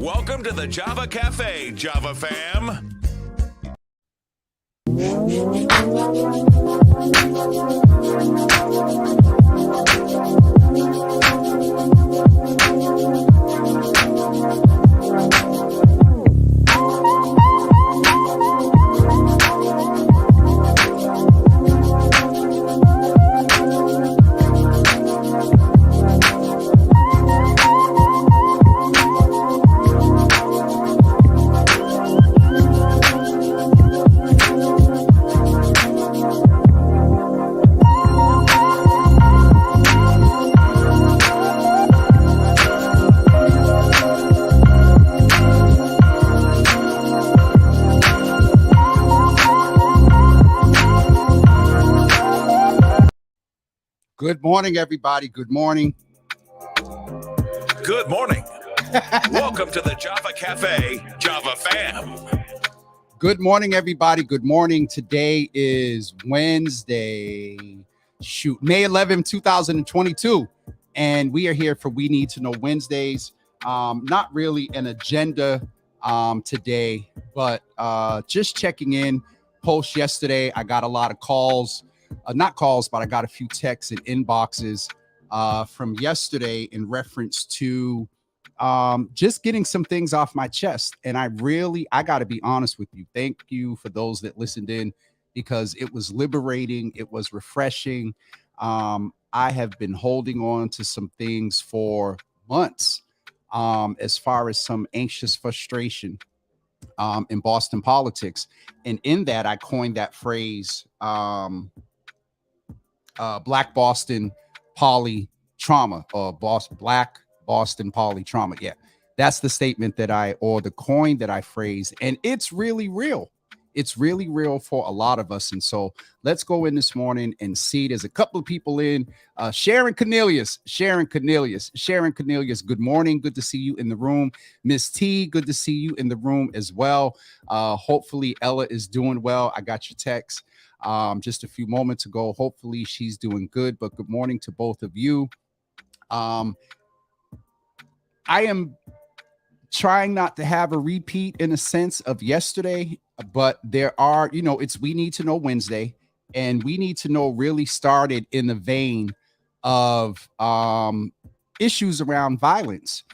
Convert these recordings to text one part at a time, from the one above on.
Welcome to the Java Cafe, Java fam. Good morning, everybody. Good morning. Good morning. Welcome to the Java Cafe, Java fam. Good morning, everybody. Good morning. Today is Wednesday, May 11, 2022. And we are here for We Need to Know Wednesdays. Not really an agenda today, but just checking in. Post yesterday, I got a lot of calls. Not calls, but I got a few texts and inboxes from yesterday in reference to just getting some things off my chest. And I got to be honest with you. Thank you for those that listened in, because it was liberating. It was refreshing. I have been holding on to some things for months as far as some anxious frustration in Boston politics. And in that, I coined that phrase, Black Boston poly trauma, or Black Boston poly trauma. Yeah, that's the statement or the coin that I phrased. And it's really real. It's really real for a lot of us. And so let's go in this morning and see. There's a couple of people in. Sharon Cornelius. Good morning. Good to see you in the room. Miss T, good to see you in the room as well. Hopefully Ella is doing well. I got your text just a few moments ago. Hopefully she's doing good, but good morning to both of you. I am trying not to have a repeat in a sense of yesterday, but there are, it's We Need to Know Wednesday, and We Need to Know really started in the vein of issues around violence.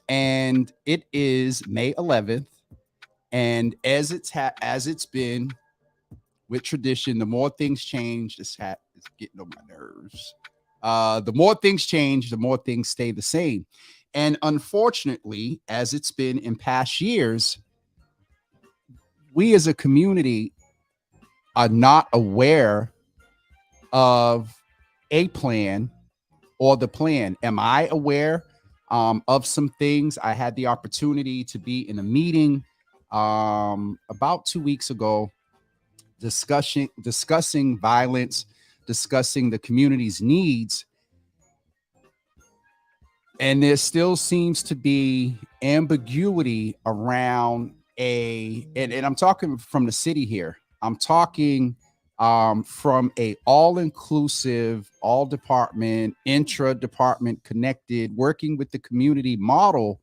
And it is May 11th. And as it's been with tradition, the more things change, this hat is getting on my nerves. The more things change, the more things stay the same. And unfortunately, as it's been in past years, we as a community are not aware of a plan or the plan. Am I aware of some things? I had the opportunity to be in a meeting about 2 weeks ago, discussing violence, discussing the community's needs. And there still seems to be ambiguity around and I'm talking from the city here. I'm talking from a all-inclusive, all-department, intra-department connected, working with the community model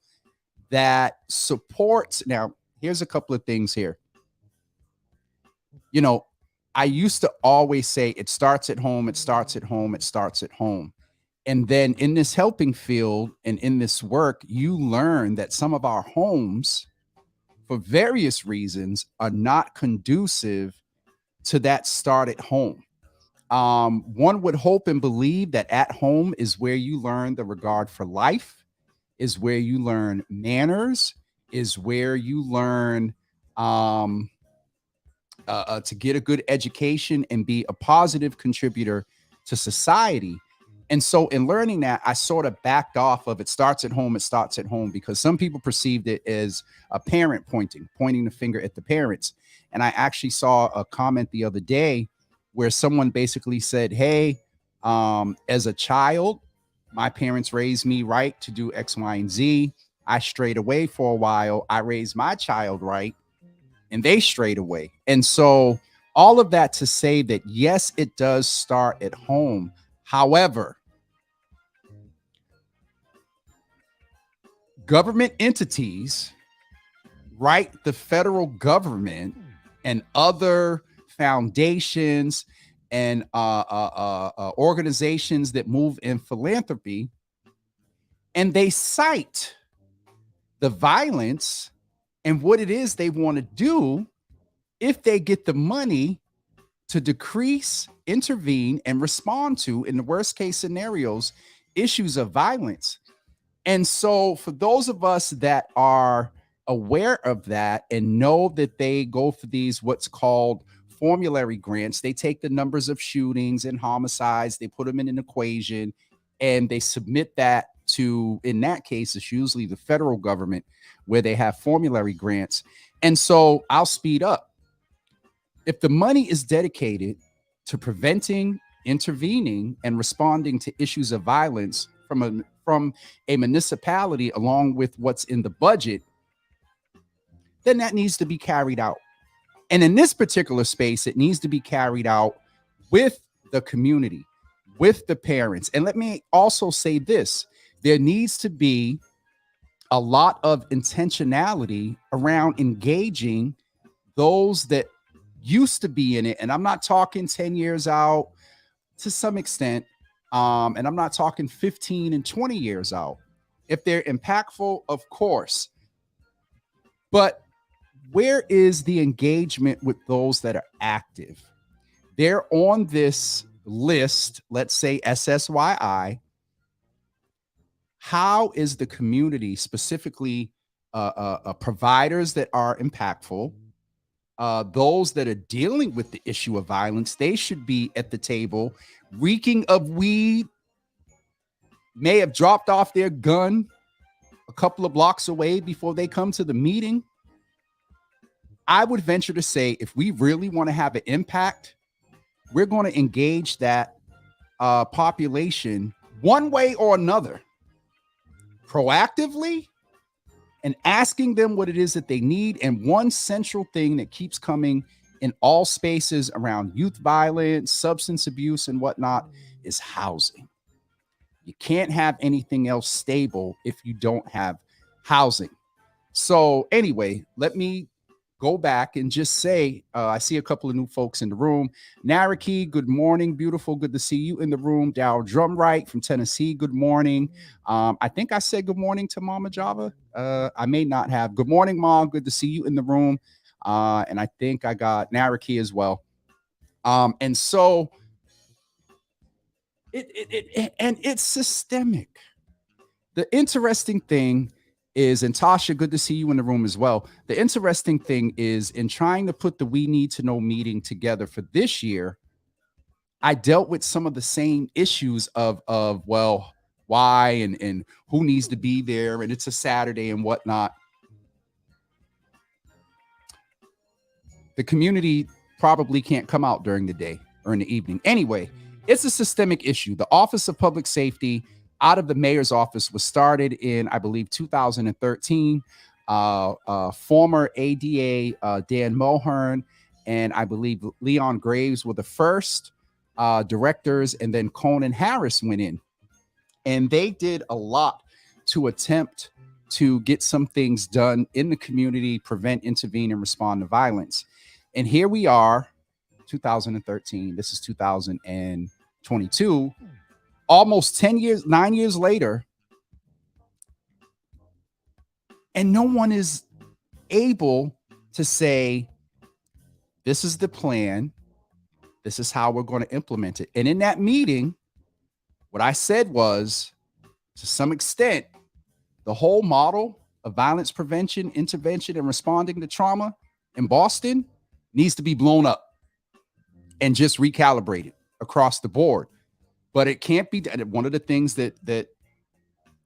that supports. Now, here's a couple of things here. I used to always say it starts at home, it starts at home, it starts at home. And then in this helping field and in this work, you learn that some of our homes, for various reasons, are not conducive to that start at home. One would hope and believe that at home is where you learn the regard for life, is where you learn manners, is where you learn to get a good education and be a positive contributor to society. And so in learning that, I sort of backed off of it starts at home, because some people perceived it as a parent pointing the finger at the parents. And I actually saw a comment the other day where someone basically said, hey, as a child, my parents raised me right to do X, Y, and Z. I strayed away for a while. I raised my child right, and they strayed away. And so all of that to say that, yes, it does start at home. However, government entities right? The federal government and other foundations and organizations that move in philanthropy, and they cite the violence and what it is they want to do if they get the money to decrease, intervene, and respond to, in the worst case scenarios, issues of violence. And so, for those of us that are aware of that and know that they go for these what's called formulary grants, they take the numbers of shootings and homicides, they put them in an equation, and they submit that to, in that case, it's usually the federal government where they have formulary grants. And so, I'll speed up. If the money is dedicated to preventing, intervening, and responding to issues of violence from a municipality, along with what's in the budget, then that needs to be carried out. And in this particular space, it needs to be carried out with the community, with the parents. And let me also say this: there needs to be a lot of intentionality around engaging those that used to be in it. And I'm not talking 10 years out, to some extent, and I'm not talking 15 and 20 years out. If they're impactful, of course, but where is the engagement with those that are active? They're on this list, let's say SSYI. How is the community, specifically providers that are impactful, those that are dealing with the issue of violence, they should be at the table, reeking of weed, may have dropped off their gun a couple of blocks away before they come to the meeting. I would venture to say, if we really want to have an impact, we're going to engage that population one way or another, proactively, and asking them what it is that they need. And one central thing that keeps coming in all spaces around youth violence, substance abuse, and whatnot is housing. You can't have anything else stable if you don't have housing. So anyway, let me go back and just say, I see a couple of new folks in the room. Naraki, good morning, beautiful. Good to see you in the room. Dow Drumright from Tennessee, good morning. I think I said good morning to Mama Java. I may not have. Good morning, Mom. Good to see you in the room. And I think I got Naraki as well. And so it's systemic. The interesting thing is, and Tasha, good to see you in the room as well. The interesting thing is, in trying to put the We Need to Know meeting together for this year, I dealt with some of the same issues of well, why and who needs to be there, and it's a Saturday and whatnot. The community probably can't come out during the day or in the evening. Anyway, it's a systemic issue. The Office of Public Safety, out of the mayor's office, was started in, I believe, 2013. Former ADA Dan Mulhern and I believe Leon Graves were the first directors, and then Conan Harris went in. And they did a lot to attempt to get some things done in the community, prevent, intervene, and respond to violence. And here we are, 2013. This is 2022. Almost 10 years, 9 years later, and no one is able to say, this is the plan, this is how we're going to implement it. And in that meeting, what I said was, to some extent, the whole model of violence prevention, intervention, and responding to trauma in Boston needs to be blown up and just recalibrated across the board. But it can't be done. One of the things that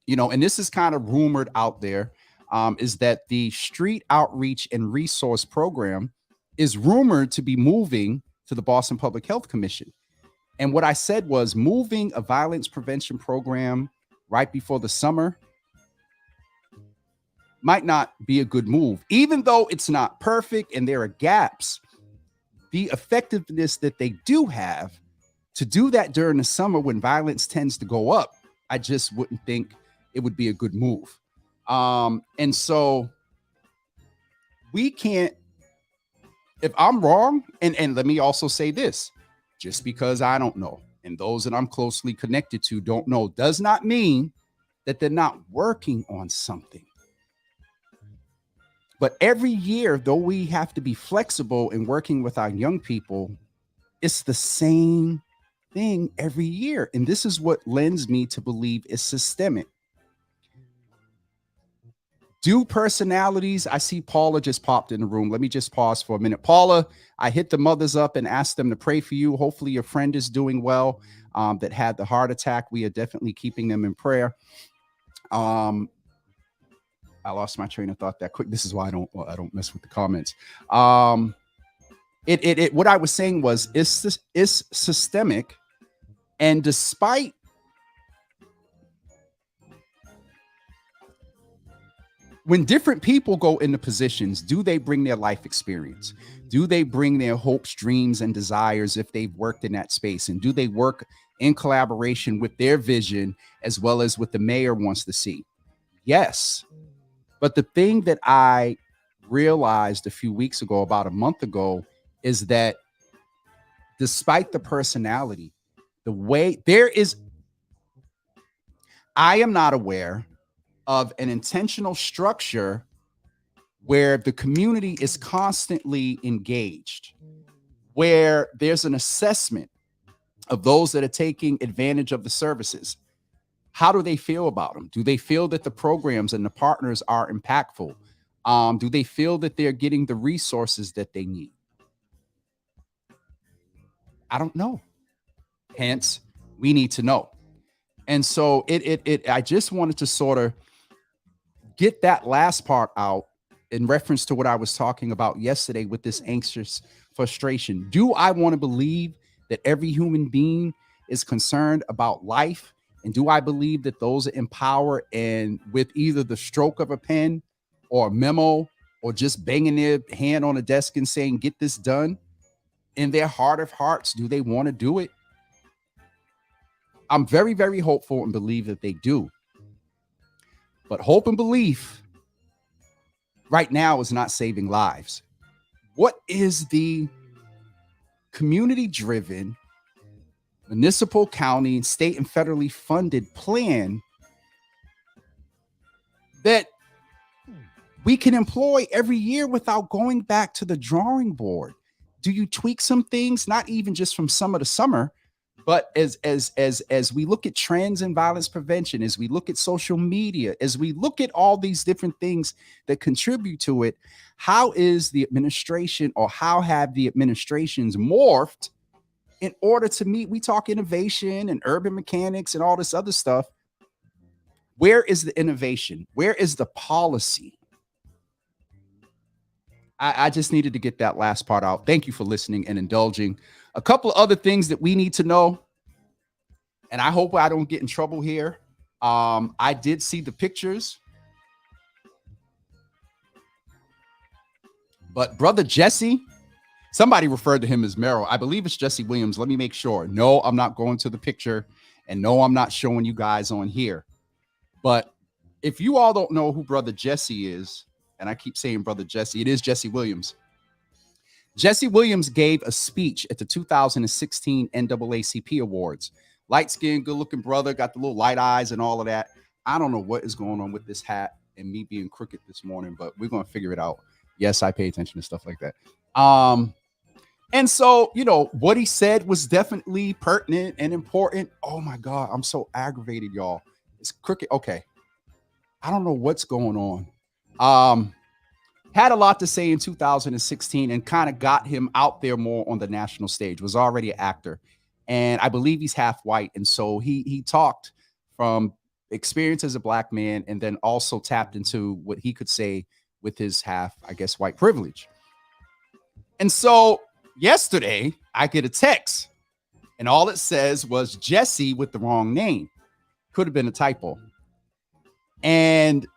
and this is kind of rumored out there, is that the Street Outreach and Resource Program is rumored to be moving to the Boston Public Health Commission. And what I said was, moving a violence prevention program right before the summer might not be a good move. Even though it's not perfect and there are gaps, the effectiveness that they do have to do that during the summer when violence tends to go up, I just wouldn't think it would be a good move. And so we can't, if I'm wrong, and let me also say this, just because I don't know, and those that I'm closely connected to don't know, does not mean that they're not working on something. But every year, though we have to be flexible in working with our young people, it's the same thing every year. And this is what lends me to believe it's systemic. Do personalities, I see Paula just popped in the room. Let me just pause for a minute. Paula, I hit the mothers up and asked them to pray for you. Hopefully your friend is doing well, that had the heart attack. We are definitely keeping them in prayer. I lost my train of thought that quick. This is why I don't mess with the comments. What I was saying was it's systemic, and despite when different people go into positions, do they bring their life experience? Do they bring their hopes, dreams, and desires if they've worked in that space? And do they work in collaboration with their vision as well as what the mayor wants to see? Yes. But the thing that I realized a few weeks ago, about a month ago, is that despite the personality, the way I am not aware of an intentional structure where the community is constantly engaged, where there's an assessment of those that are taking advantage of the services. How do they feel about them? Do they feel that the programs and the partners are impactful? Do they feel that they're getting the resources that they need? I don't know. Hence, we need to know. And so I just wanted to sort of get that last part out in reference to what I was talking about yesterday with this anxious frustration. Do I want to believe that every human being is concerned about life? And do I believe that those in power and with either the stroke of a pen or a memo or just banging their hand on a desk and saying, get this done, in their heart of hearts, do they want to do it? I'm very, very hopeful and believe that they do. But hope and belief right now is not saving lives. What is the community-driven, municipal, county, state, and federally funded plan that we can employ every year without going back to the drawing board? Do you tweak some things, not even just from summer to summer, but as we look at trends in violence prevention, as we look at social media, as we look at all these different things that contribute to it, how is the administration, or how have the administrations morphed in order to meet? We talk innovation and urban mechanics and all this other stuff. Where is the innovation? Where is the policy? I just needed to get that last part out. Thank you for listening and indulging. A couple of other things that we need to know, and I hope I don't get in trouble here. I did see the pictures, but brother Jesse, somebody referred to him as Merrill. I believe it's Jesse Williams. Let me make sure. No, I'm not going to the picture, and no, I'm not showing you guys on here. But if you all don't know who brother Jesse is, and I keep saying brother Jesse, it is Jesse Williams. Jesse Williams gave a speech at the 2016 NAACP Awards. Light-skinned, good-looking brother, got the little light eyes and all of that. I don't know what is going on with this hat and me being crooked this morning, but we're going to figure it out. Yes, I pay attention to stuff like that. And so, what he said was definitely pertinent and important. Oh, my God, I'm so aggravated, y'all. It's crooked. Okay. I don't know what's going on. Had a lot to say in 2016 and kind of got him out there more on the national stage, was already an actor. And I believe he's half white. And so he talked from experience as a black man, and then also tapped into what he could say with his half, I guess, white privilege. And so yesterday I get a text, and all it says was Jesse with the wrong name. Could have been a typo. And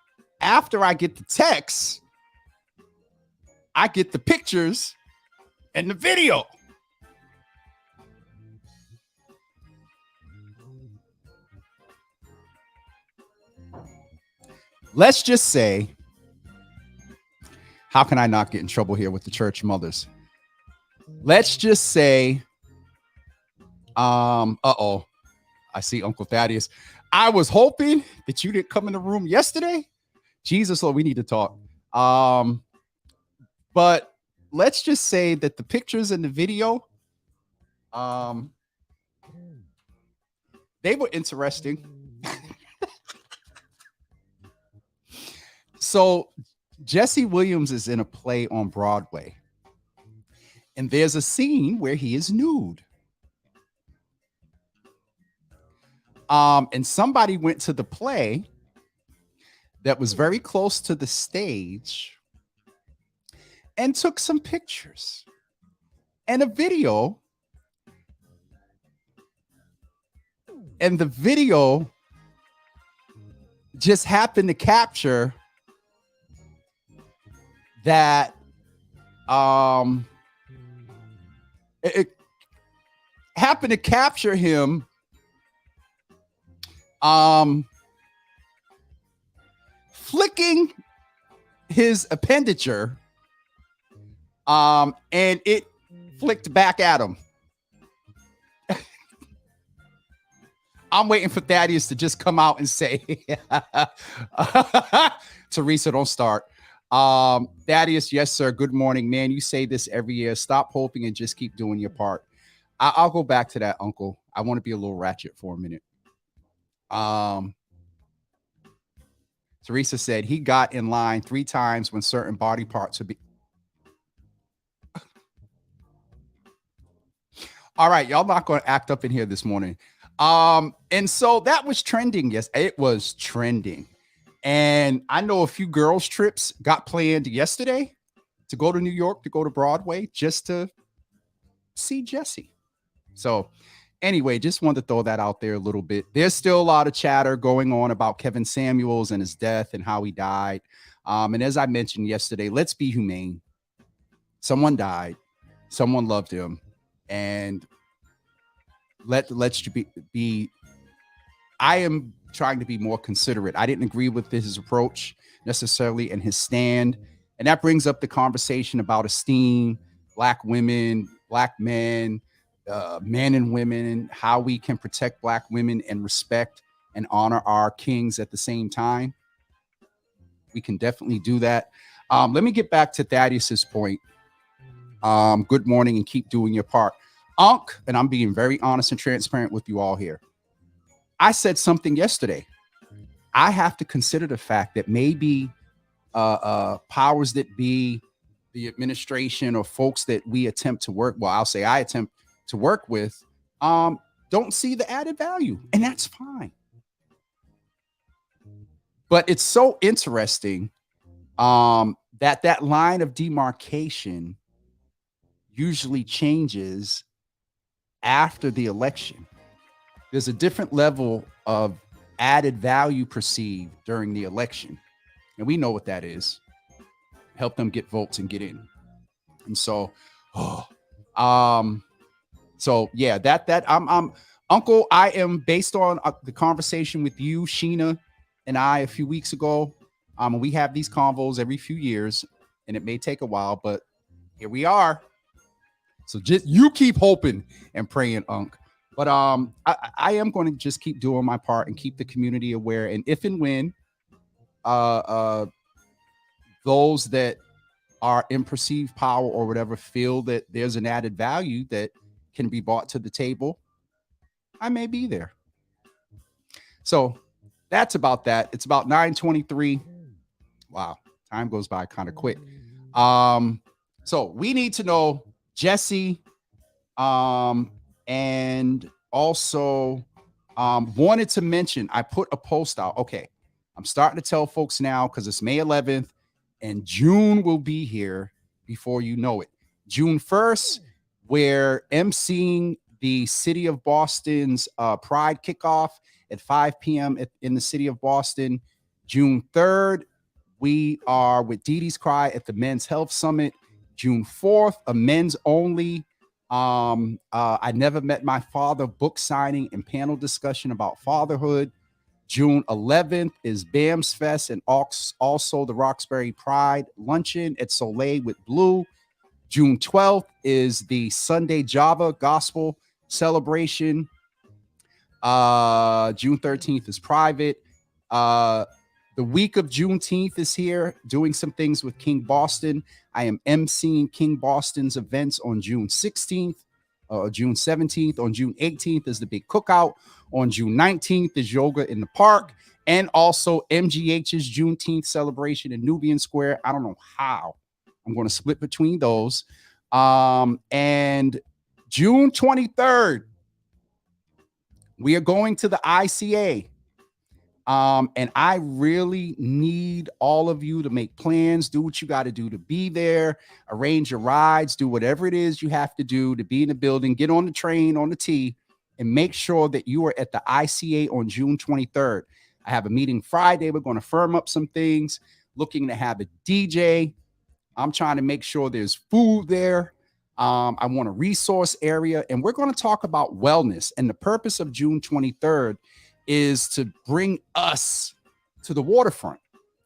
after I get the text, I get the pictures and the video. Let's just say How can I not get in trouble here with the church mothers? Let's just say, uh-oh, I see Uncle Thaddeus. I was hoping that you didn't come in the room yesterday. Jesus, Lord, we need to talk. But let's just say that the pictures in the video, they were interesting. So Jesse Williams is in a play on Broadway, and there's a scene where he is nude. And somebody went to the play that was very close to the stage and took some pictures and a video. And the video just happened to capture that it happened to capture him flicking his appendager, and it flicked back at him. I'm waiting for Thaddeus to just come out and say, Teresa, don't start. Thaddeus, yes, sir. Good morning, man. You say this every year. Stop hoping and just keep doing your part. I'll go back to that, Uncle. I want to be a little ratchet for a minute. Teresa said he got in line 3 times when certain body parts would be. All right, y'all not going to act up in here this morning. And so that was trending. Yes, it was trending. And I know a few girls' trips got planned yesterday to go to New York, to go to Broadway, just to see Jesse. So anyway, just wanted to throw that out there a little bit. There's still a lot of chatter going on about Kevin Samuels and his death and how he died. And as I mentioned yesterday, let's be humane. Someone died. Someone loved him. And let's be I am trying to be more considerate. I didn't agree with his approach necessarily and his stand. And that brings up the conversation about esteem, Black women, Black men, men and women, how we can protect Black women and respect and honor our kings at the same time. We can definitely do that. Let me get back to Thaddeus's point. Good morning and keep doing your part. Unc, and I'm being very honest and transparent with you all here. I said something yesterday. I have to consider the fact that maybe powers that be, the administration or folks that we attempt to work, well, I'll say I attempt to work with, don't see the added value, and that's fine. But it's so interesting that line of demarcation usually changes after the election. There's a different level of added value perceived during the election. And we know what that is. Help them get votes and get in. And so, so yeah, I'm Uncle, I am based on the conversation with you, Sheena, and I a few weeks ago. We have these convos every few years, and it may take a while, but here we are. So just you keep hoping and praying, Unc. But I am going to just keep doing my part and keep the community aware. And if and when those that are in perceived power or whatever feel that there's an added value that can be brought to the table, I may be there. So that's about that. It's about 9:23. Wow, time goes by kind of quick. So we need to know Jesse, and also wanted to mention, I put a post out. Okay, I'm starting to tell folks now because it's May 11th and June will be here before you know it. June 1st, we're emceeing the city of Boston's Pride kickoff at 5 p.m. in the city of Boston. June 3rd, we are with Dee Dee's Cry at the Men's Health Summit. June 4th, a men's only I Never Met My Father book signing and panel discussion about fatherhood. June 11th is BAMS Fest and also the Roxbury Pride Luncheon at Soleil with Blue. June 12th is the Sunday Java Gospel Celebration. June 13th is private. The week of Juneteenth is here, doing some things with King Boston. I am emceeing King Boston's events on June 16th, June 17th. On June 18th is the big cookout. On June 19th is yoga in the park. And also MGH's Juneteenth celebration in Nubian Square. I don't know how I'm going to split between those. And June 23rd, we are going to the ICA. And I really need all of you to make plans, do what you got to do to be there, arrange your rides, do whatever it is you have to do to be in the building, get on the train, on the T, and make sure that you are at the ICA on June 23rd. I have a meeting Friday. We're going to firm up some things, looking to have a DJ. I'm trying to make sure there's food there. I want a resource area, and we're going to talk about wellness. And the purpose of June 23rd is to bring us to the waterfront.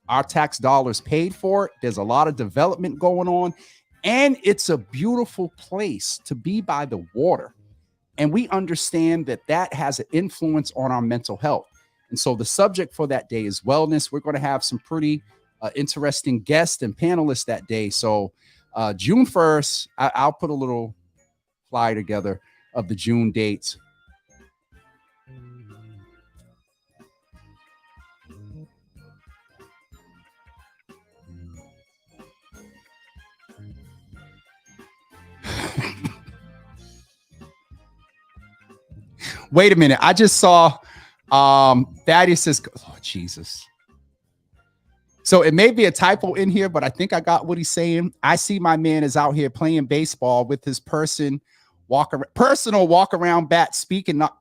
Our tax dollars paid for it. There's a lot of development going on, and it's a beautiful place to be by the water. And we understand that that has an influence on our mental health. And so the subject for that day is wellness. We're going to have some pretty interesting guests and panelists that day. So June 1st, I'll put a little flyer together of the June dates. Wait a minute. I just saw Thaddeus says, oh, Jesus. So it may be a typo in here, but I think I got what he's saying. I see my man is out here playing baseball with his personal walk around bat speaking. Not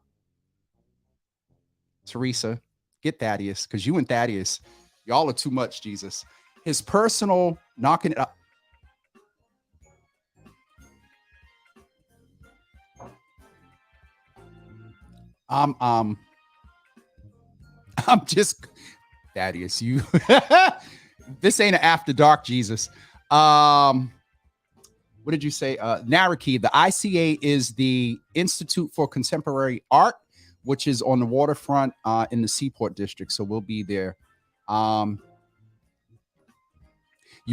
Teresa, get Thaddeus, because you and Thaddeus, y'all are too much, Jesus. His personal knocking it up. I'm just Thaddeus, you this ain't an after dark, Jesus. What did you say? Naraki, the ICA is the Institute for Contemporary Art, which is on the waterfront in the Seaport District. So we'll be there. You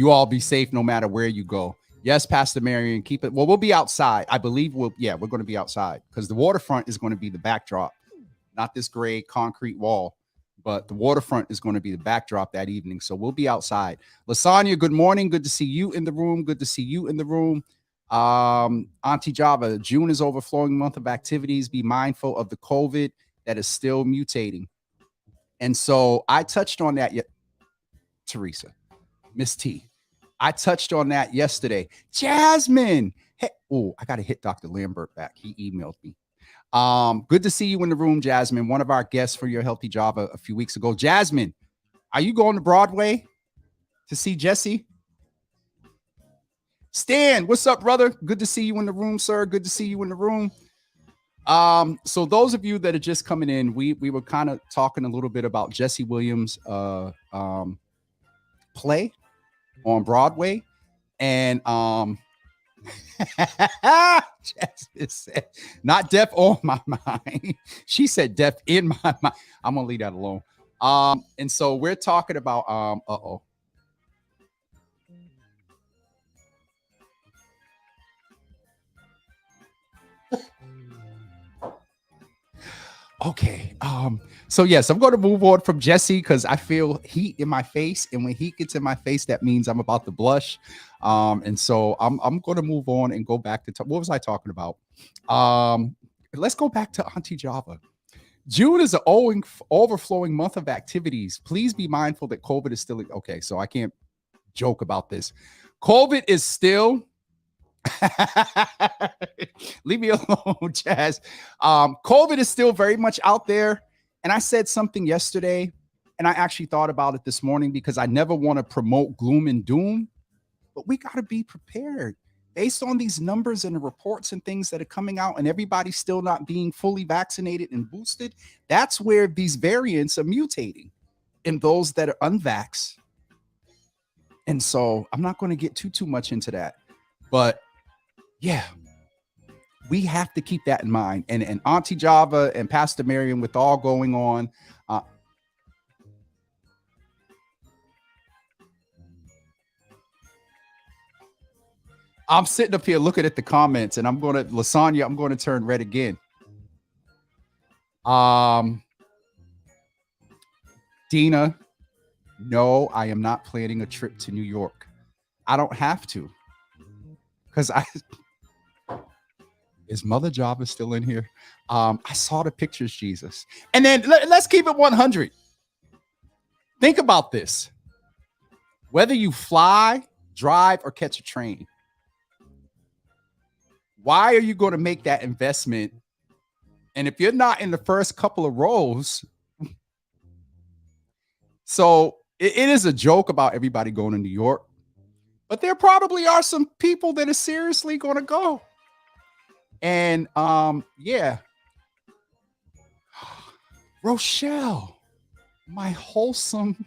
all be safe no matter where you go. Yes, Pastor Marion, keep it. Well, we'll be outside. I believe we're going to be outside because the waterfront is going to be the backdrop, not this gray concrete wall, but the waterfront is going to be the backdrop that evening. So we'll be outside. Lasagna, good morning. Good to see you in the room. Good to see you in the room. Auntie Java, June is overflowing month of activities. Be mindful of the COVID that is still mutating. And so I touched on that yet. Teresa, Miss T. I touched on that yesterday. Jasmine. Hey, oh, I got to hit Dr. Lambert back. He emailed me. Good to see you in the room, Jasmine. One of our guests for Your Healthy Java a few weeks ago. Jasmine, are you going to Broadway to see Jesse? Stan, what's up, brother? Good to see you in the room, sir. Good to see you in the room. So those of you that are just coming in, we were kind of talking a little bit about Jesse Williams' play on Broadway, and Jasmine said, not deaf on my mind. She said deaf in my mind. I'm gonna leave that alone. And so we're talking about okay. So yes, I'm going to move on from Jesse because I feel heat in my face, and when heat gets in my face, that means I'm about to blush. And so I'm going to move on and go back to what was I talking about? Let's go back to Auntie Java. June is an overflowing month of activities. Please be mindful that COVID is still okay. So I can't joke about this. COVID is still. Leave me alone, Jazz. COVID is still very much out there. And I said something yesterday, and I actually thought about it this morning because I never want to promote gloom and doom, but we got to be prepared. based on these numbers and the reports and things that are coming out, and everybody's still not being fully vaccinated and boosted, that's where these variants are mutating in those that are unvaxxed. And so I'm not going to get too much into that, but yeah, we have to keep that in mind. And Auntie Java and Pastor Miriam, with all going on, I'm sitting up here looking at the comments, and Lasagna, I'm going to turn red again. Dina, no, I am not planning a trip to New York. I don't have to, because is Mother Java still in here? I saw the pictures, Jesus. And then let's keep it 100. Think about this. Whether you fly, drive, or catch a train, why are you going to make that investment? And if you're not in the first couple of rows, so it is a joke about everybody going to New York, but there probably are some people that are seriously going to go. And yeah, Rochelle, my wholesome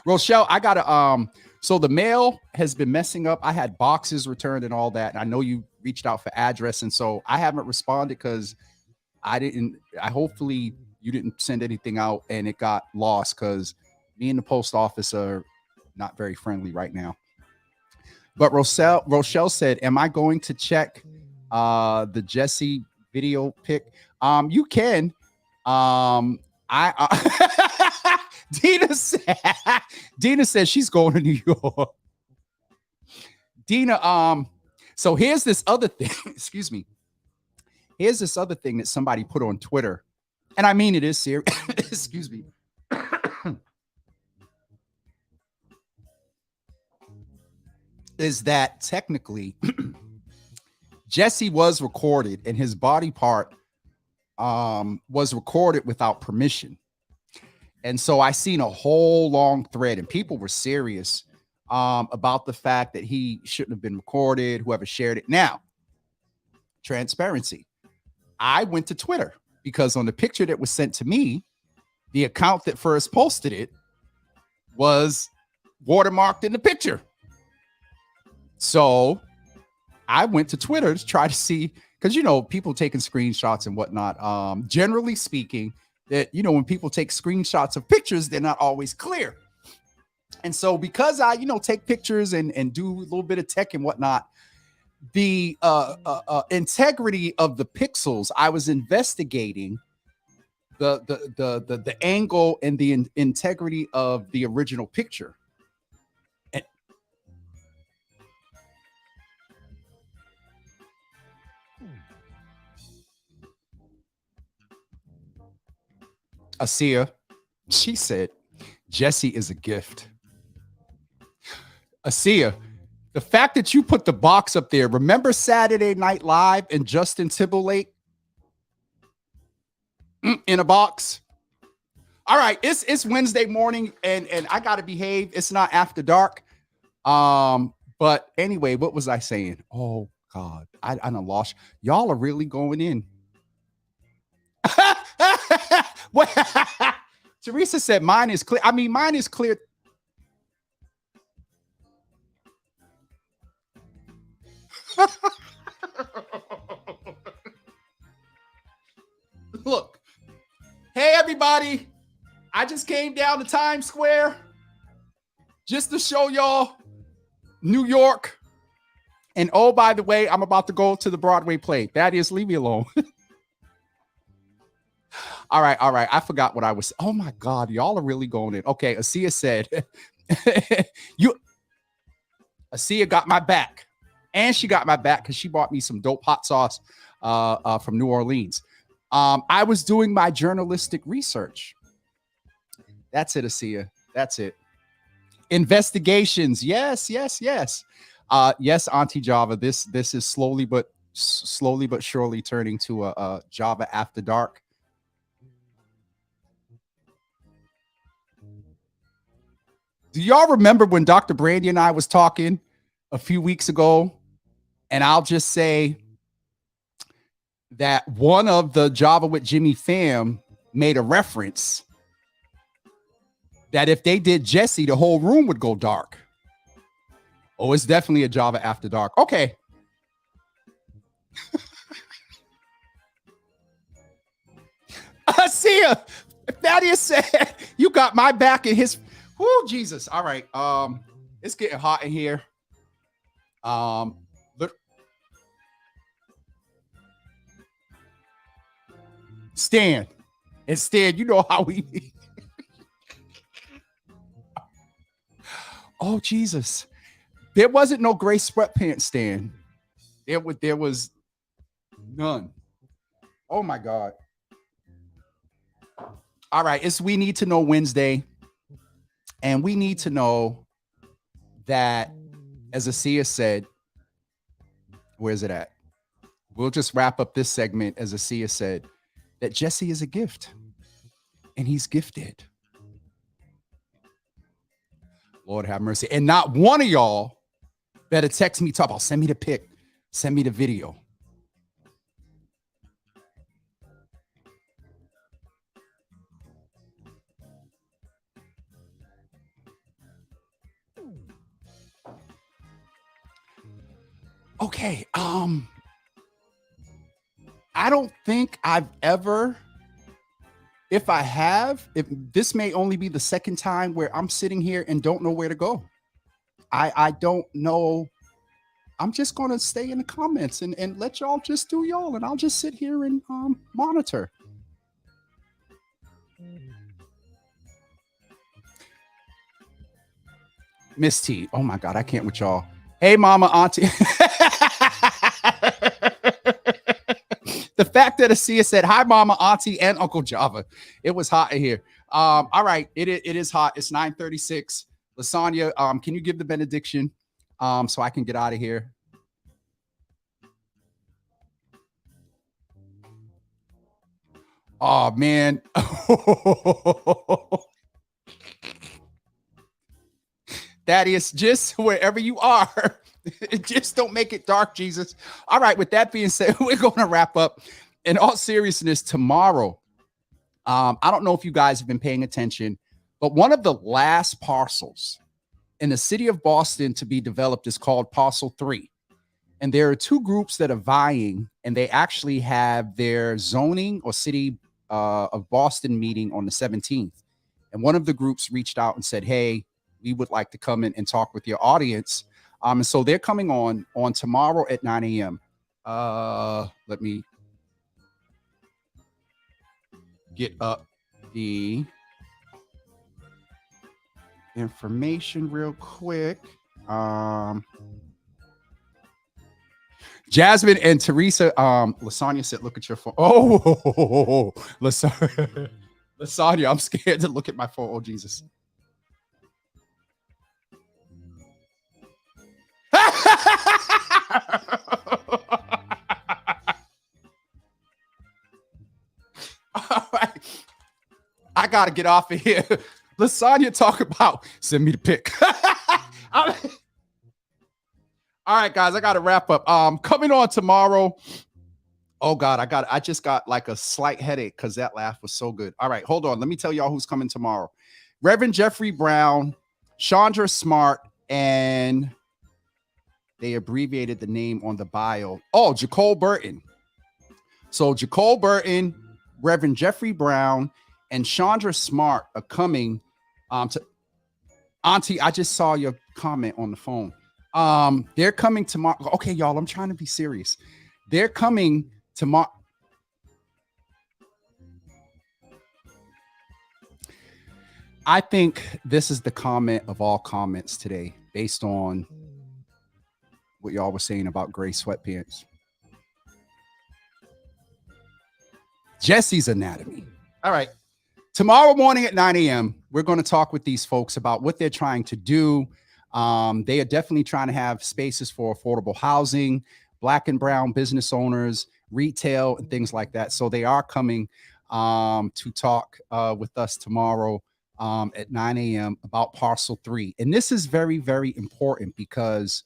Rochelle, I gotta so the mail has been messing up. I had boxes returned and all that, and I know you reached out for address, and so I haven't responded because I hopefully you didn't send anything out and it got lost, because me and the post office are not very friendly right now. But Rochelle said, am I going to check the Jesse video pic? You can. Dina says she's going to New York. Dina, so here's this other thing. Excuse me. Here's this other thing that somebody put on Twitter. And I mean, it is serious. Excuse me. Is that technically Jesse was recorded and his body part was recorded without permission. And so I seen a whole long thread, and people were serious about the fact that he shouldn't have been recorded, whoever shared it. Now, transparency. I went to Twitter because on the picture that was sent to me, the account that first posted it was watermarked in the picture. So I went to Twitter to try to see, because, you know, people taking screenshots and whatnot. Generally speaking, that, you know, when people take screenshots of pictures, they're not always clear. And so because I, you know, take pictures and do a little bit of tech and whatnot, the integrity of the pixels, I was investigating the angle and the integrity of the original picture. Asia, she said, Jesse is a gift. Asia, the fact that you put the box up there, remember Saturday Night Live and Justin Timberlake in a box? All right, it's Wednesday morning and I gotta behave. It's not after dark. But anyway, what was I saying? Oh God, I done lost. Y'all are really going in. Teresa said mine is clear. I mean, mine is clear. Look, hey everybody, I just came down to Times Square just to show y'all New York. And oh, by the way, I'm about to go to the Broadway play. Thaddeus, leave me alone. All right. I forgot what I was. Oh my God, y'all are really going in. Okay, Asia said, Asia got my back, and she got my back because she bought me some dope hot sauce from New Orleans. I was doing my journalistic research. That's it, Asia. That's it. Investigations. Yes. Yes, Auntie Java. This is slowly but surely turning to a Java After Dark. Do y'all remember when Dr. Brandy and I was talking a few weeks ago, and I'll just say that one of the Java with Jimmy fam made a reference that if they did Jesse, the whole room would go dark. Oh, it's definitely a Java after dark. Okay. I see ya. Thaddeus said, you got my back in his. Whoo, Jesus. All right. It's getting hot in here. Look. Stan. And Stan, you know how we. Oh, Jesus. There wasn't no gray sweatpants, Stan. There was none. Oh my God. All right, it's We Need to Know Wednesday. And we need to know that, as Asia said, where's it at? We'll just wrap up this segment, as Asia said, that Jesse is a gift. And he's gifted. Lord have mercy. And not one of y'all better text me, talk about, send me the pic, send me the video. Okay, I don't think I've ever, if I have, if this may only be the second time where I'm sitting here and don't know where to go. I don't know. I'm just going to stay in the comments and let y'all just do y'all, and I'll just sit here and monitor. Miss T. Oh my God, I can't with y'all. Hey, mama, auntie. The fact that Asia said, hi, mama, auntie, and Uncle Java. It was hot in here. All right, it is hot. It's 9:36. Lasagna, can you give the benediction so I can get out of here? Oh, man. Thaddeus, just wherever you are, just don't make it dark, Jesus. All right, with that being said, we're going to wrap up. In all seriousness, tomorrow, I don't know if you guys have been paying attention, but one of the last parcels in the city of Boston to be developed is called Parcel 3. And there are two groups that are vying, and they actually have their zoning or city of Boston meeting on the 17th. And one of the groups reached out and said, hey, we would like to come in and talk with your audience. And so they're coming on tomorrow at 9 a.m. Let me get up the information real quick. Jasmine and Teresa, Lasagna said, look at your phone. Oh, Lasagna, I'm scared to look at my phone. Oh, Jesus. All right. I got to get off of here. Lasagna talk about, send me the pic. All right, guys, I got to wrap up. Coming on tomorrow. Oh God, I just got like a slight headache because that laugh was so good. All right, hold on. Let me tell y'all who's coming tomorrow. Reverend Jeffrey Brown, Chandra Smart, and they abbreviated the name on the bio. Oh, Jacole Burton. So Jacole Burton, Reverend Jeffrey Brown, and Chandra Smart are coming to Auntie. I just saw your comment on the phone. They're coming tomorrow. Okay, y'all, I'm trying to be serious. They're coming tomorrow. I think this is the comment of all comments today, based on what y'all were saying about gray sweatpants. Jesse's anatomy. All right. Tomorrow morning at 9 a.m., we're going to talk with these folks about what they're trying to do. They are definitely trying to have spaces for affordable housing, Black and brown business owners, retail, and things like that. So they are coming to talk with us tomorrow at 9 a.m. about Parcel 3. And this is very, very important because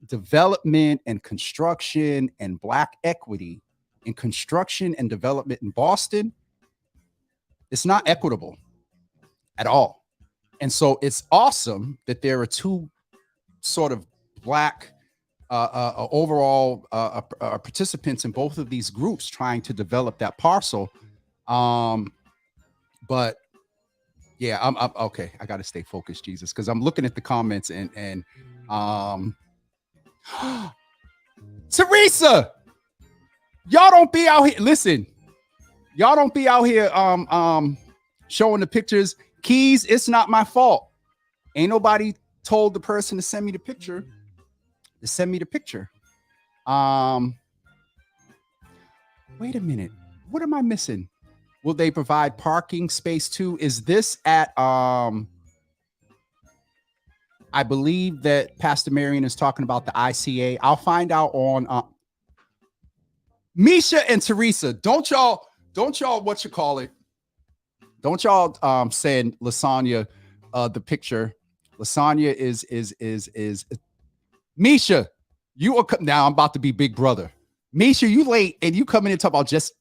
development and construction and black equity in construction and development in Boston, it's not equitable at all. And so it's awesome that there are two sort of black overall participants in both of these groups trying to develop that parcel. But yeah, I'm okay. I got to stay focused, Jesus, because I'm looking at the comments and Teresa, y'all don't be out here. Listen, y'all don't be out here showing the pictures. Keys, it's not my fault. Ain't nobody told the person to send me the picture. To send me the picture. Wait a minute. What am I missing? Will they provide parking space too? Is this at I believe that Pastor Marion is talking about the ICA. I'll find out on Misha and Teresa. Don't y'all what you call it? Don't y'all send Lasagna the picture. Lasagna is Misha. You are now. I'm about to be big brother. Misha, you late and you coming in and talk about just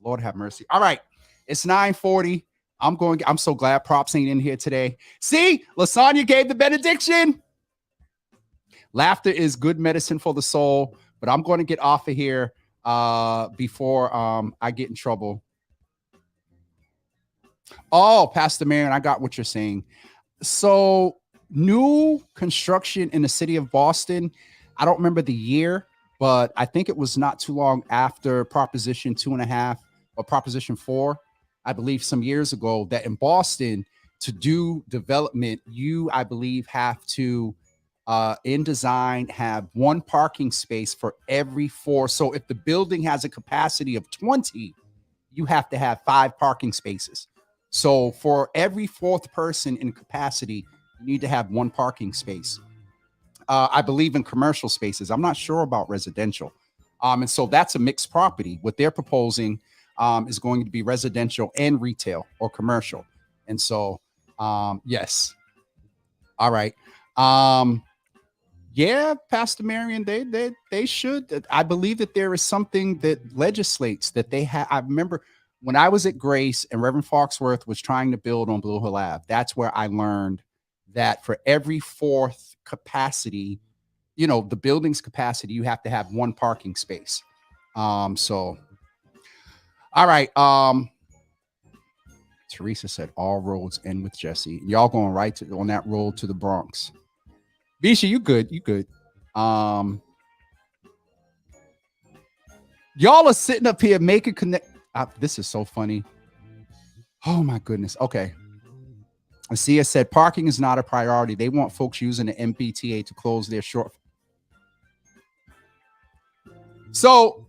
Lord have mercy. All right, it's 9:40. I'm so glad Props ain't in here today. See, Lasagna gave the benediction. Laughter is good medicine for the soul, but I'm going to get off of here before I get in trouble. Oh, Pastor Marion, I got what you're saying. So new construction in the city of Boston. I don't remember the year, but I think it was not too long after Proposition 2.5 or Proposition 4. I believe some years ago that in Boston to do development, you, I believe, have to in design have one parking space for every 4. So if the building has a capacity of 20, you have to have 5 parking spaces. So for every 4th person in capacity, you need to have 1 parking space. I believe in commercial spaces. I'm not sure about residential. And so that's a mixed property. What they're proposing is going to be residential and retail or commercial. And so, yes. All right. Yeah, Pastor Marion, they should. I believe that there is something that legislates that they have. I remember when I was at Grace and Reverend Foxworth was trying to build on Blue Hill Ave. That's where I learned that for every 4th capacity, the building's capacity, you have to have 1 parking space. So, all right. Teresa said all roads end with Jesse. Y'all going right on that road to the Bronx. Bisha, you good. You good. Y'all are sitting up here making connect. This is so funny. Oh my goodness. Okay. Asia said parking is not a priority. They want folks using the MBTA to close their short. So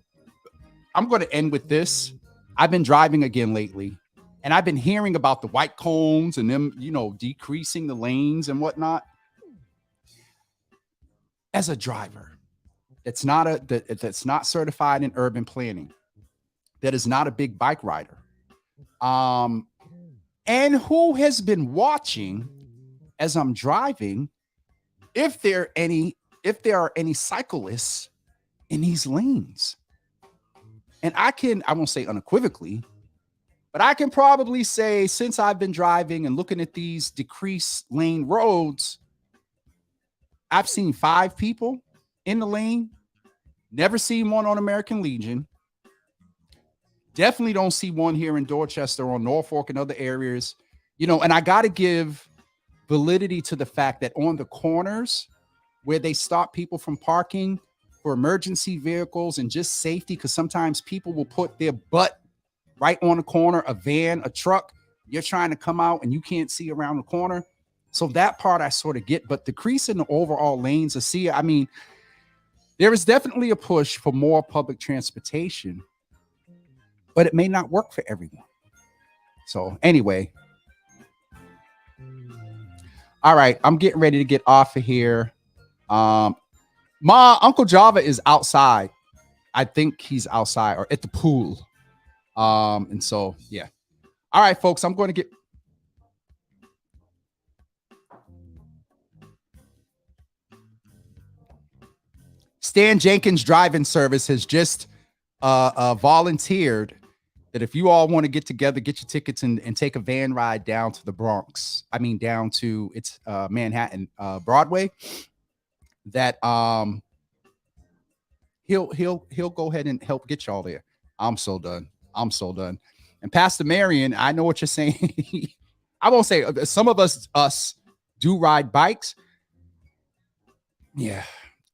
I'm going to end with this. I've been driving again lately, and I've been hearing about the white cones and them, decreasing the lanes and whatnot. As a driver that's not certified in urban planning, that is not a big bike rider, and who has been watching as I'm driving, if there are any cyclists in these lanes. And I won't say unequivocally, but I can probably say since I've been driving and looking at these decreased lane roads, I've seen 5 people in the lane. Never seen one on American Legion. Definitely don't see one here in Dorchester or Norfolk and other areas. And I got to give validity to the fact that on the corners where they stop people from parking for emergency vehicles and just safety, because sometimes people will put their butt right on the corner, a van, a truck. You're trying to come out and you can't see around the corner. So that part I sort of get, but decreasing the overall lanes of there is definitely a push for more public transportation, but it may not work for everyone. So anyway, all right, I'm getting ready to get off of here. My Uncle Java is outside. I think he's outside or at the pool. And so, yeah. All right, folks, I'm going to get. Stan Jenkins Driving Service has just volunteered that if you all want to get together, get your tickets and take a van ride down to the Bronx. I mean, down to Manhattan, Broadway. That he'll go ahead and help get y'all there. I'm so done. And Pastor Marion, I know what you're saying. I won't say some of us do ride bikes. Yeah,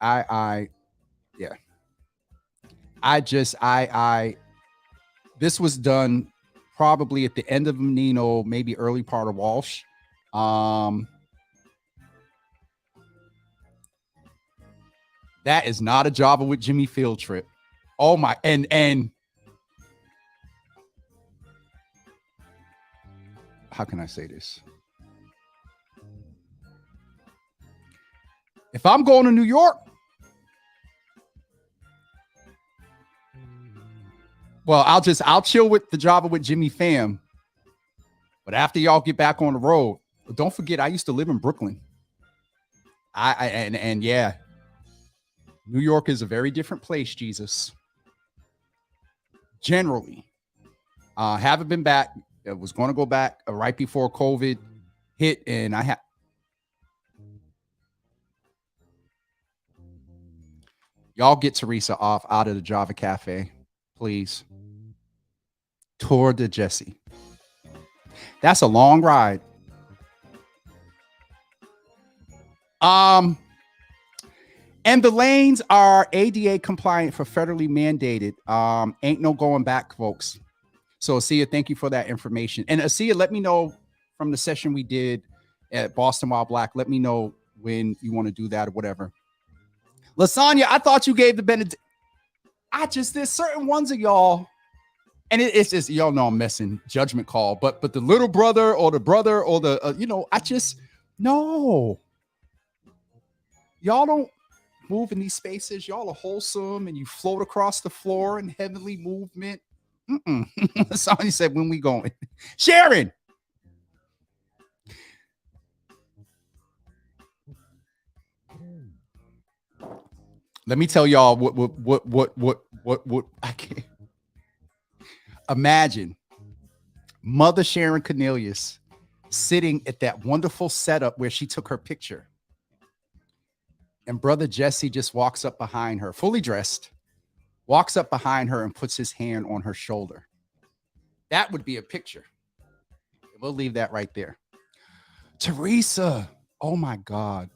I this was done probably at the end of Menino, maybe early part of Walsh. That is not a Java with Jimmy field trip. Oh my, and how can I say this? If I'm going to New York, well, I'll chill with the Java with Jimmy fam. But after y'all get back on the road, don't forget I used to live in Brooklyn. And yeah, New York is a very different place, Jesus. Generally, haven't been back. I was going to go back right before COVID hit, and y'all get Teresa off out of the Java Cafe, please. Tour de Jesse. That's a long ride. And the lanes are ADA compliant for federally mandated. Ain't no going back, folks. So Asia, thank you for that information. And Asia, let me know from the session we did at Boston Wild Black. Let me know when you want to do that or whatever. Lasagna, I thought you gave the benedict. There's certain ones of y'all, and it's just, y'all know I'm messing, judgment call, but the little brother or the no. Y'all don't move in these spaces. Y'all are wholesome and you float across the floor in heavenly movement. Somebody said, when we going? Sharon. Let me tell y'all what I can't imagine. Mother Sharon Cornelius sitting at that wonderful setup where she took her picture. And Brother Jesse just walks up behind her, fully dressed, walks up behind her and puts his hand on her shoulder. That would be a picture. We'll leave that right there. Teresa, oh my God.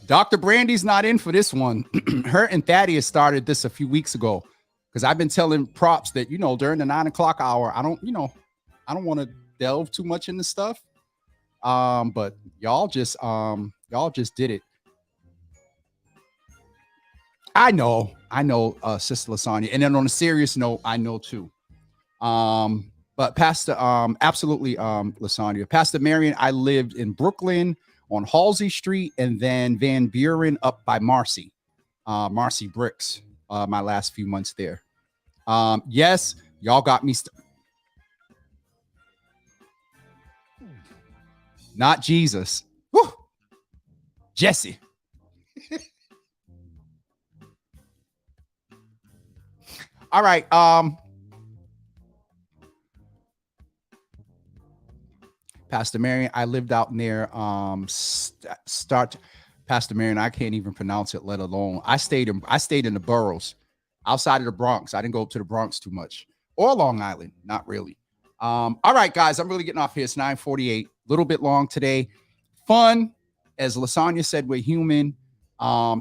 Dr. Brandy's not in for this one. Her and Thaddeus started this a few weeks ago because I've been telling props that, during the 9 o'clock hour, I don't want to delve too much into stuff. But y'all just did it. I know, Sister Lasagna. And then on a serious note, I know too. But Pastor, absolutely, Lasagna. Pastor Marion, I lived in Brooklyn on Halsey Street and then Van Buren up by Marcy Bricks, my last few months there. Yes, y'all got me. Not Jesus. Woo! Jesse. All right. Pastor Marion, I lived out near Pastor Marion, I can't even pronounce it, let alone. I stayed in the boroughs outside of the Bronx. I didn't go up to the Bronx too much. Or Long Island, not really. All right, guys, I'm really getting off here. It's 9:48. A little bit long today. Fun. As Lasagna said, we're human.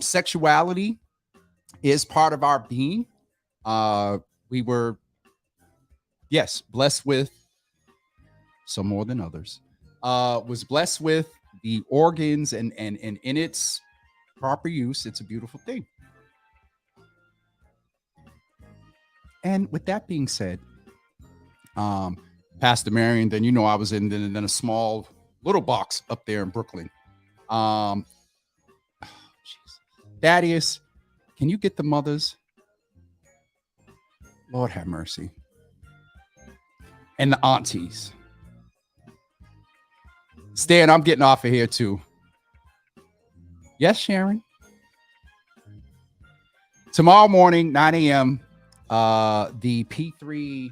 Sexuality is part of our being. We were, yes, blessed with some more than others. Was blessed with the organs and in its proper use. It's a beautiful thing. And with that being said, Pastor Marion, then I was in then a small little box up there in Brooklyn. Thaddeus, can you get the mothers? Lord have mercy. And the aunties. Stan, I'm getting off of here too. Yes, Sharon. Tomorrow morning, 9 a.m., the P3.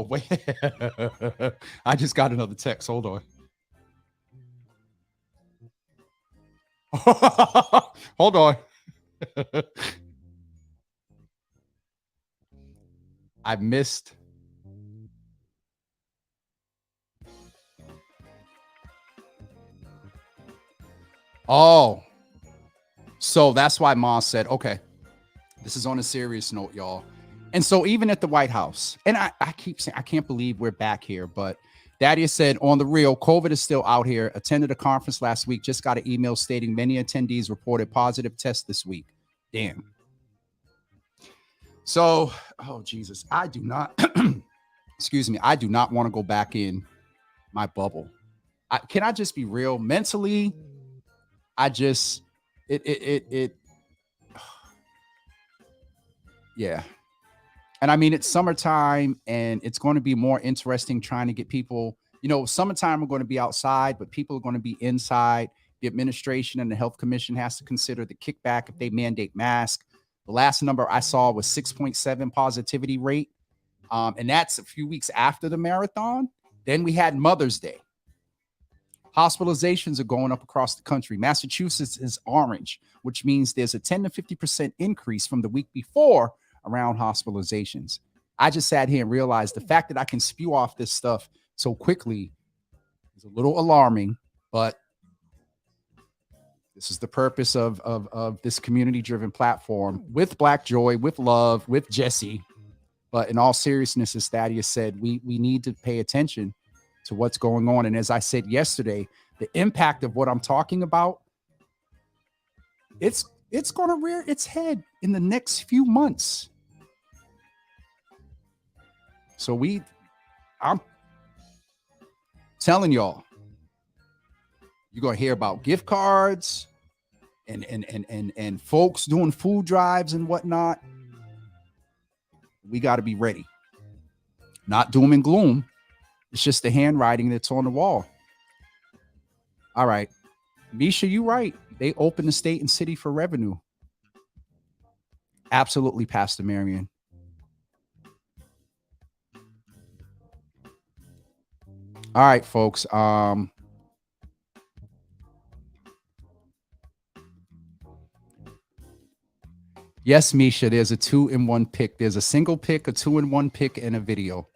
Wait. I just got another text. Hold on. Hold on. I missed. Oh, so that's why Ma said, okay, this is on a serious note, y'all. And so even at the White House, and I keep saying, I can't believe we're back here, but Thaddeus said on the real, COVID is still out here. Attended a conference last week, just got an email stating many attendees reported positive tests this week. Damn. So, oh Jesus, I do not, excuse me, I do not want to go back in my bubble. Can I just be real? Mentally, I just, yeah. And I mean, it's summertime and it's going to be more interesting trying to get people, summertime we're going to be outside, but people are going to be inside. The administration and the health commission has to consider the kickback if they mandate masks. The last number I saw was 6.7 positivity rate. And that's a few weeks after the marathon. Then we had Mother's Day. Hospitalizations are going up across the country. Massachusetts is orange, which means there's a 10 to 50% increase from the week before around hospitalizations. I just sat here and realized the fact that I can spew off this stuff so quickly is a little alarming, but this is the purpose of this community-driven platform with Black Joy, with love, with Jesse. But in all seriousness, as Thaddeus said, we need to pay attention to what's going on. And as I said yesterday, the impact of what I'm talking about, it's going to rear its head in the next few months. So I'm telling y'all, you're going to hear about gift cards and folks doing food drives and whatnot. We got to be ready. Not doom and gloom. It's just the handwriting that's on the wall. All right. Misha, you right. They open the state and city for revenue. Absolutely, Pastor Marion. All right, folks. Yes, Misha, there's a 2-in-1 pick. There's a single pick, a 2-in-1 pick, and a video.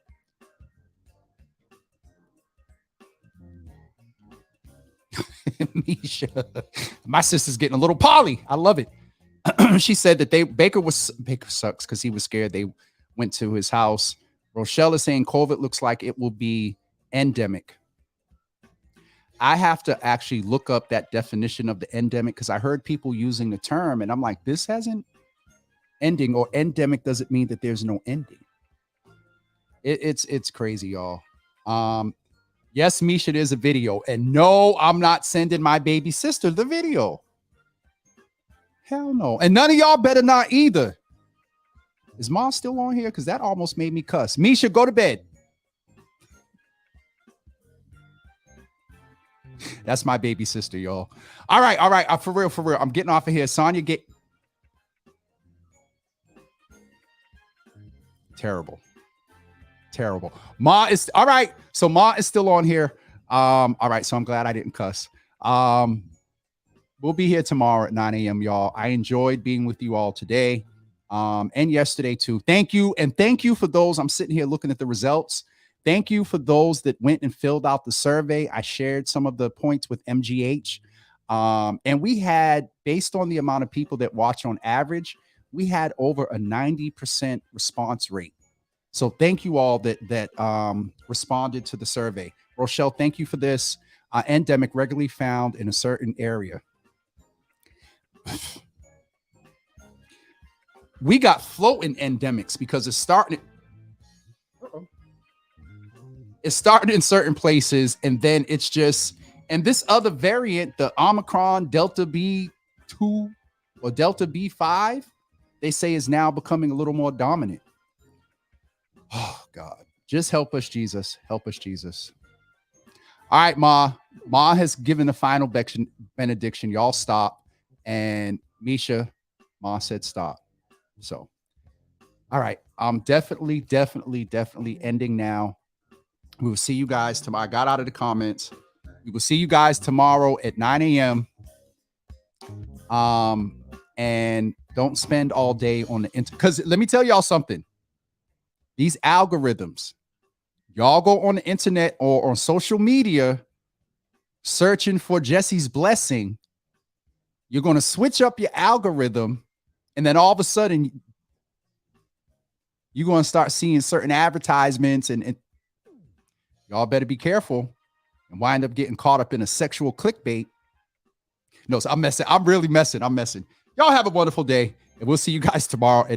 Misha, my sister's getting a little poly. I love it. She said that Baker sucks because he was scared. They went to his house. Rochelle is saying COVID looks like it will be endemic. I have to actually look up that definition of the endemic because I heard people using the term and I'm like, this hasn't ending, or endemic doesn't mean that there's no ending. It's crazy, y'all. Yes, Misha, there's a video. And no, I'm not sending my baby sister the video. Hell no. And none of y'all better not either. Is Mom still on here? Because that almost made me cuss. Misha, go to bed. That's my baby sister, y'all. All right. For real. I'm getting off of here. Sonya, get terrible. Ma is all right. So Ma is still on here. All right. So I'm glad I didn't cuss. We'll be here tomorrow at 9 a.m. y'all. I enjoyed being with you all today. And yesterday too. Thank you. And thank you for those. I'm sitting here looking at the results. Thank you for those that went and filled out the survey. I shared some of the points with MGH. And we had, based on the amount of people that watch on average, we had over a 90% response rate. So thank you all that responded to the survey. Rochelle, thank you for this. Endemic regularly found in a certain area. We got floating endemics because it's starting in certain places, and then it's just, and this other variant, the Omicron Delta B2 or Delta B5, they say is now becoming a little more dominant. Oh God, just help us, Jesus. Help us, Jesus. All right, Ma. Ma has given the final benediction. Y'all stop. And Misha, Ma said stop. So, all right. I'm definitely ending now. We will see you guys tomorrow. I got out of the comments. We will see you guys tomorrow at 9 a.m. And don't spend all day on the internet. Because let me tell y'all something. These algorithms, y'all go on the internet or on social media searching for Jesse's blessing. You're going to switch up your algorithm. And then all of a sudden, you're going to start seeing certain advertisements. And y'all better be careful and wind up getting caught up in a sexual clickbait. No, so I'm messing. I'm really messing. I'm messing. Y'all have a wonderful day. And we'll see you guys tomorrow at